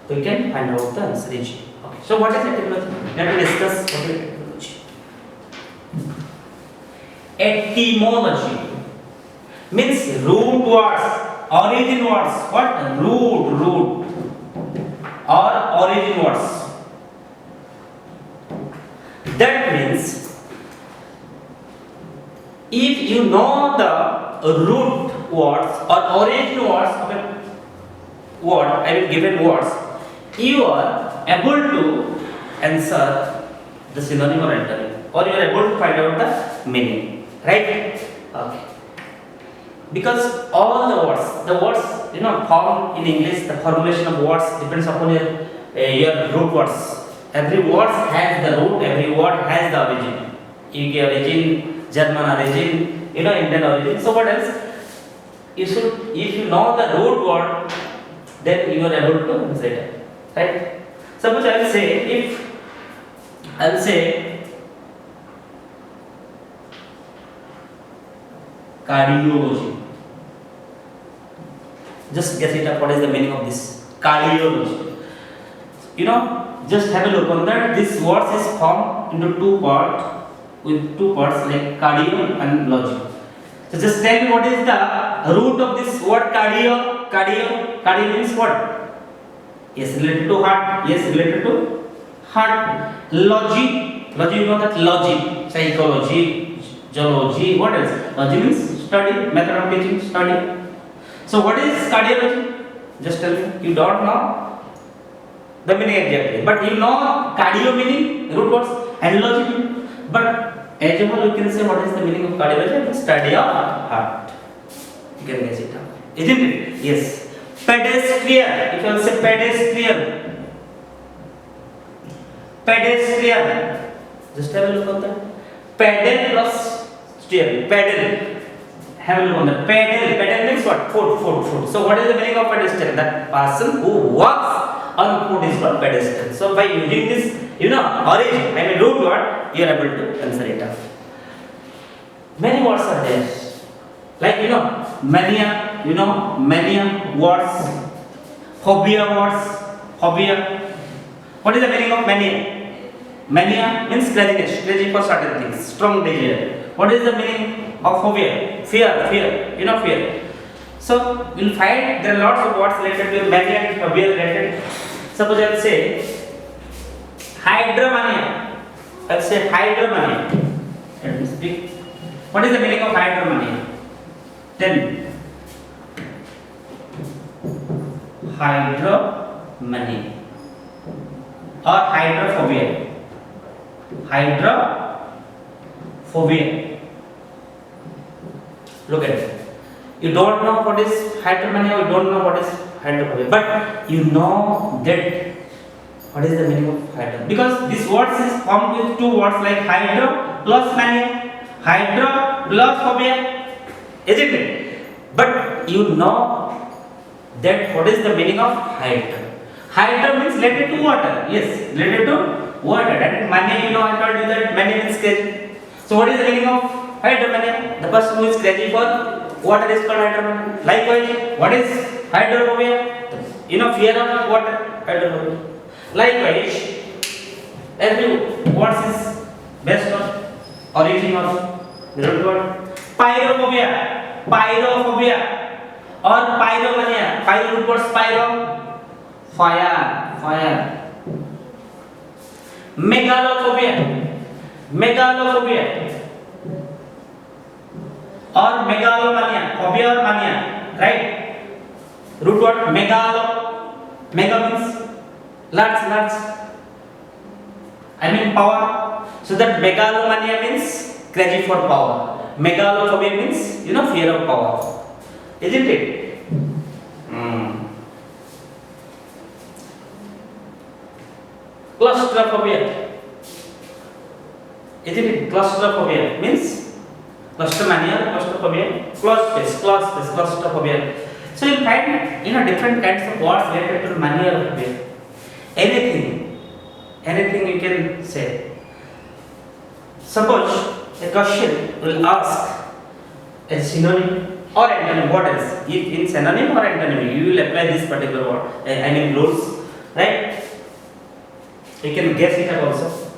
we can find out the answer easily. Okay. So what is etymology? Let me discuss what is etymology. Etymology means root words, origin words. What? Root or origin words. That means if you know the root words or origin words of a word, I will given words, you are able to answer the synonym or antonym, or you are able to find out the meaning, right? Okay. Because all the words formed in English, the formulation of words depends upon your root words. Every word has the root, every word has the origin. UK origin, German origin, Indian origin. So what else? You should, if you know the root word, then you are able to answer it, right? Suppose I will say cardiology. Just guess it up. What is the meaning of this cardiology? Just have a look on that. This word is formed into two parts, with two parts like cardio and logy. So just tell me what is the root of this word cardio? Cardio means what? Yes, related to heart. Yes, related to heart. Logy you know that logy, psychology, geology. What else? Logy means study, method of teaching, study. So what is cardiology? Just tell me. You don't know the meaning exactly, but you know cardio meaning, root words, and logy meaning. But as a whole, you can say what is the meaning of cardiology? Study of heart. You can guess it out, isn't it? Yes. Pedestrian. If I will say pedestrian. Just have a look on that. Pedal plus steer. Pedal. Have a look on that. Pedal means what? Foot. So what is the meaning of pedestrian? That person who walks on foot is called pedestrian. So by using this, origin, root word, you are able to answer it up. Many words are there. Like mania words, phobia words, phobia. What is the meaning of mania? Mania means crazy for certain things, strong desire. What is the meaning of phobia? Fear. So you'll find there are lots of words related to mania and phobia related. Suppose I will say hydromania. I'll say hydromania. Let me speak. What is the meaning of hydromania? Tell me. Hydromania or hydrophobia. Look at it. You don't know what is hydromania, you don't know what is hydrophobia, but you know that what is the meaning of hydro, because this word is formed with two words like hydro plus mania, hydro plus phobia, isn't it? But you know that what is the meaning of hydro. Hydro means related to water. Yes, related to water. And mania, I told you that mania means crazy. So what is the meaning of hydromania? The person who is crazy for water is called hydromania. Likewise, what is hydrophobia? Fear of water, hydrophobia. Likewise, every word is based on origin of the root word. Pyrophobia or pyromania. Pyro root word pyro, fire. Megalophobia or megalomania, phobia or mania, right? Root word mega means large. Power. So that megalomania means crazy for power. Megalophobia means fear of power, isn't it? Claustrophobia, isn't it? Claustrophobia means claustromania, claustrophobia, closed space, claustrophobia. So you find different kinds of words related to mania or phobia. Anything you can say. Suppose a question will ask a synonym or antonym. What else? If in synonym or antonym, you will apply this particular word. Rules. right? You can guess it also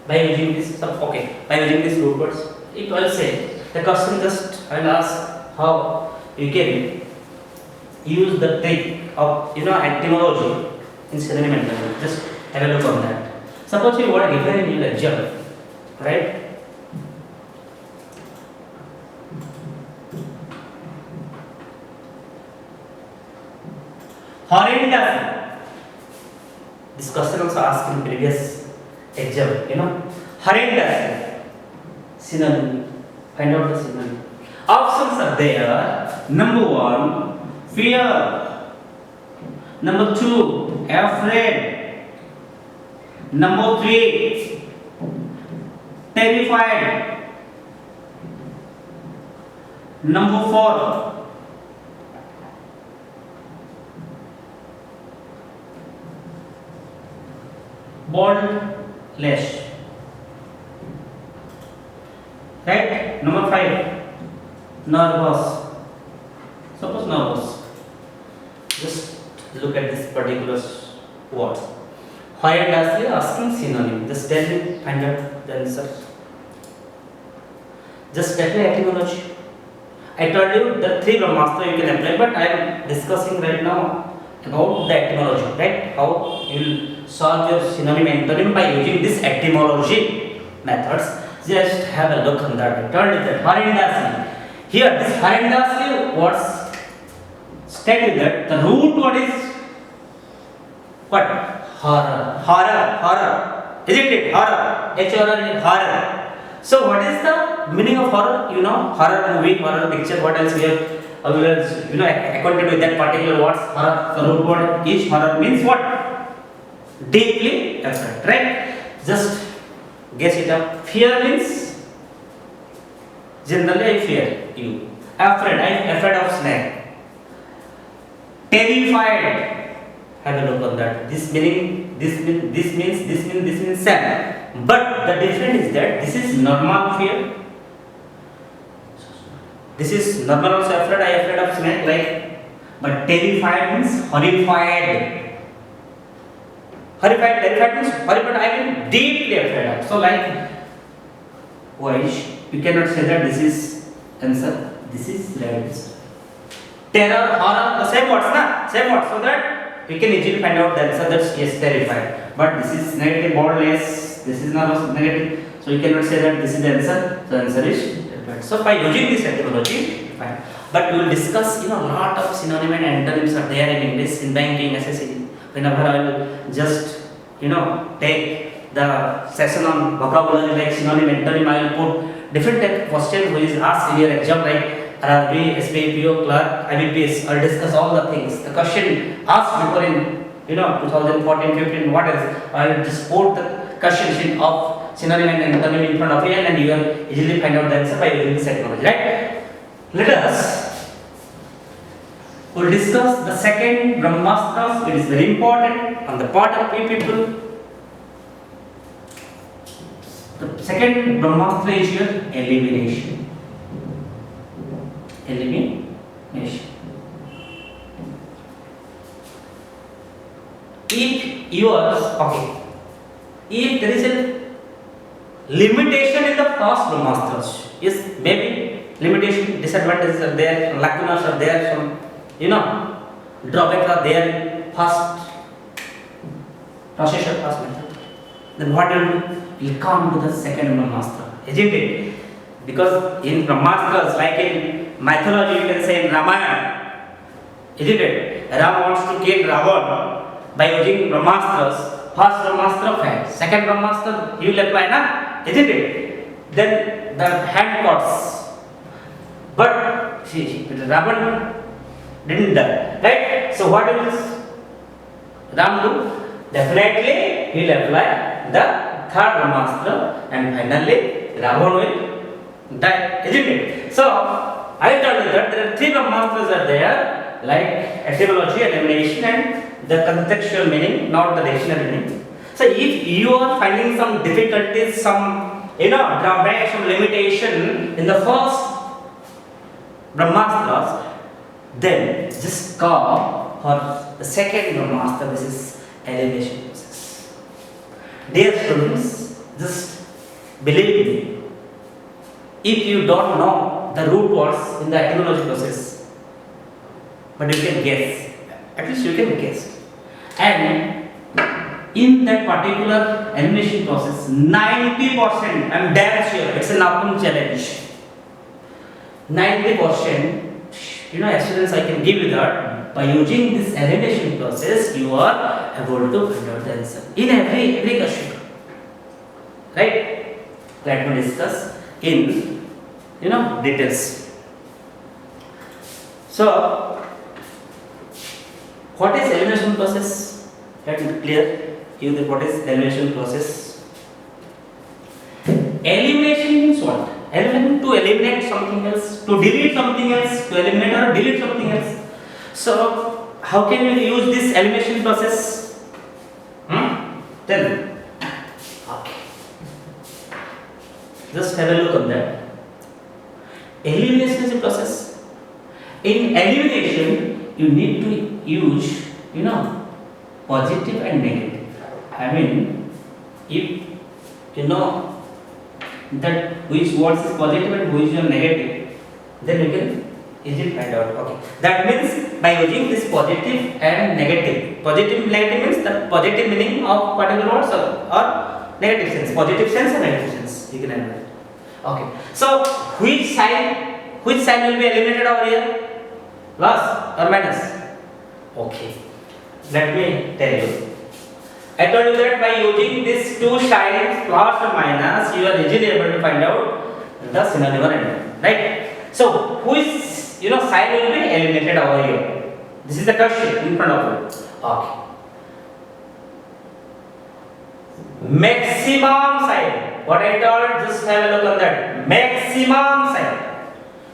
by using this okay, by using these root words. It will say the question, just I will ask how you can use the trick of etymology in synonym and antonym. Just have a look on that. Suppose you want to give a new lecture, right? Horrendous. This question also asked in previous exam, horrendous. Synonym. Find out the synonym. Options are there. Number 1, fear. Number 2, afraid. Number 3, terrified. Number 4, boldness. Right? Number 5, nervous. Suppose nervous. Just look at this particular word. Horrendously asking synonym. Just tell me, find out the answer. Just tell me etymology. I told you the 3 Brahmastra you can apply, but I am discussing right now about the etymology, right? How you will solve your synonym and antonym by using this etymology methods. Just have a look on that. I told you that horrendously. Here, this horrendously words stated that the root word is what? Horror. Horror. Isn't it? Horror. H-O-R-R, horror. So, what is the meaning of horror? Horror movie, horror picture. What else we have? Acquainted with that particular words. Horror. The root word is horror means what? Deeply afraid. Right? Just guess it up. Fear means generally I fear you. Afraid. I am afraid of snake. Terrified. Have a look on that. This means same. But the difference is that this is normal fear. This is normal also afraid. I am afraid of snake, like. But terrified means horrified. Terrified means horrified. I am deeply afraid of. So like, you cannot say that this is answer. This is right. Terror, horror, the same words, na? Same words. So that we can easily find out the answer. That's yes, terrified. But this is negative, boldness. This is not negative. So you cannot say that this is the answer. So the answer is terrified. So by using this etymology, fine. But we will discuss, lot of synonym and antonyms are there in English, in banking, SSC. Whenever I will just, take the session on vocabulary like synonym, antonym, I will put different type of questions which is asked in your exam like RRB, SBI, PO, clerk, IBPS. I will discuss all the things. The question asked before in 2014, 15, what else? I will just put the question sheet of synonym and antonym in front of you and you will easily find out the answer by using this technology, right? Let us we'll discuss the second Brahmastras. It is very important on the part of people. The second Brahmastra is your elimination. Elimination. If there is a limitation in the first Brahmastras, yes, maybe limitation, disadvantages are there, lacunas are there, some drawbacks are there in first process or first method. Then what will do? You come to the second Brahmastra, isn't it? Because in Brahmastras, like in mythology, you can say in Ramayana, isn't it? Ram wants to kill Ravan by using Brahmastras. First Brahmastra failed. Second Brahmastra he will apply, na? Isn't it? Then the hand cuts. But Ravan didn't die, right? So what will Ram do? Definitely he will apply the third Brahmastra and finally Ravan will die, isn't it? So I told you that there are 3 Brahmastras are there, like etymology, elimination and the contextual meaning, not the dictionary meaning. So if you are finding some difficulties, some drawbacks, some limitation in the first Brahmastras, then just come for the second don't master, this is elimination process. Dear students, just believe me, if you don't know the root words in the etymology process, but you can guess, at least you can guess. And in that particular elimination process, 90%, I'm damn sure, it's an open challenge. 90%, assurance I can give you that by using this elimination process, you are able to find out the answer in every question. Right? Let me discuss in details. So, what is elimination process? Let me clear you what is elimination process. Elimination means what? To eliminate something else, to delete something else, to eliminate or delete something else. So, how can we use this elimination process? Tell me. Okay. Just have a look on that. Elimination is a process. In elimination, you need to use, positive and negative. I mean, if you know that which words is positive and which is negative, then you can easily find out. Okay. That means by using this positive and negative. Positive and negative means the positive meaning of particular words or negative sense. Positive sense and negative sense. You can have it. Okay. So which sign will be eliminated over here? Plus or minus? Okay. Let me tell you. I told you that by using these two signs plus or minus, you are easily able to find out the synonym or antonym, right? So which sign will be eliminated over here? This is the question in front of you. Okay. Maximum sign. What I told, just have a look on that. Maximum sign.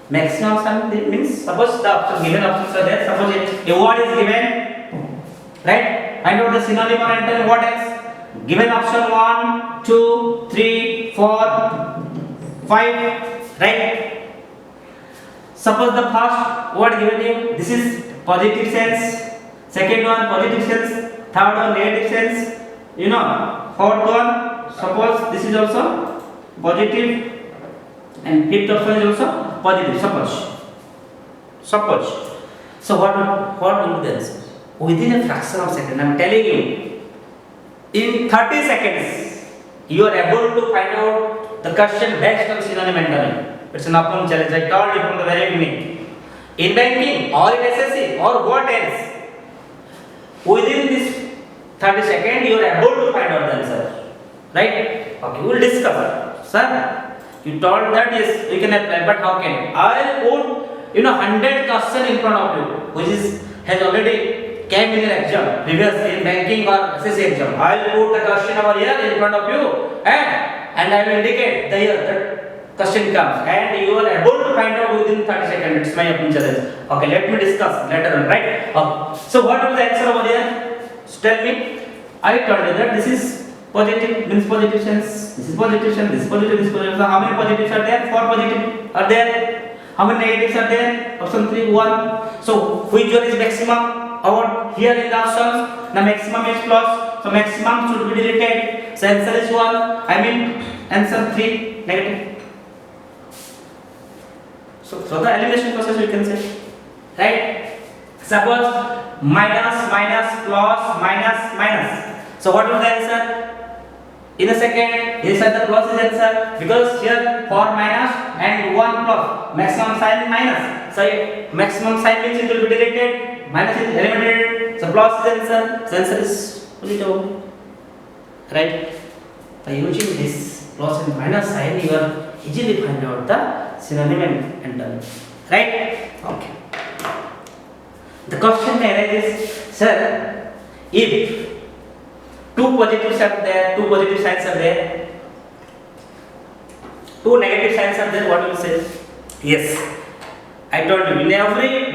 Maximum sign means suppose the option, given options are there. Suppose a word is given, right? Find out the synonym or antonym. What else? Given option 1, 2, 3, 4, 5, right? Suppose the first word given you, this is positive sense. Second one positive sense. Third one negative sense. Fourth one, suppose this is also positive, and fifth option is also positive. Suppose. So what will be the answer? Within a fraction of a second, I am telling you, in 30 seconds, you are able to find out the question based on synonym and antonym. It's an open challenge. I told you from the very beginning. In banking or in SSC or what else, within this 30 seconds, you are able to find out the answer. Right? Okay, we will discuss. Sir, you told that yes, we can apply, but how can? I will put 100 questions in front of you, which has already came in an exam, previous in banking or SSC exam. I will put the question over here in front of you, and I will indicate the year that question comes, and you are able to find out within 30 seconds. It's my open challenge. Okay, let me discuss later on, right? Okay. So what will the answer over here? So tell me. I told you that this is positive, means positive sense. This is positive sense. This is positive. This is positive. So how many positives are there? 4 positive are there. How many negatives are there? Option 3, 1. So which one is maximum? Over here in the options, the maximum is plus, so maximum should be deleted. So answer is 1. I mean answer 3, negative. So the elimination process we can say, right? Suppose minus, plus, minus. So what will the answer? In a second, here the plus is answer, because here 4 minus and 1 plus. Maximum sign minus. So maximum sign means it will be deleted. Minus is eliminated, so plus is answer. So answer is only 2. Right? By using this plus and minus sign, you are easily find out the synonym and antonym. Right? Okay. The question arises, sir, if 2 positives are there, 2 positive signs are there, 2 negative signs are there, what will you say? Yes. I told you in every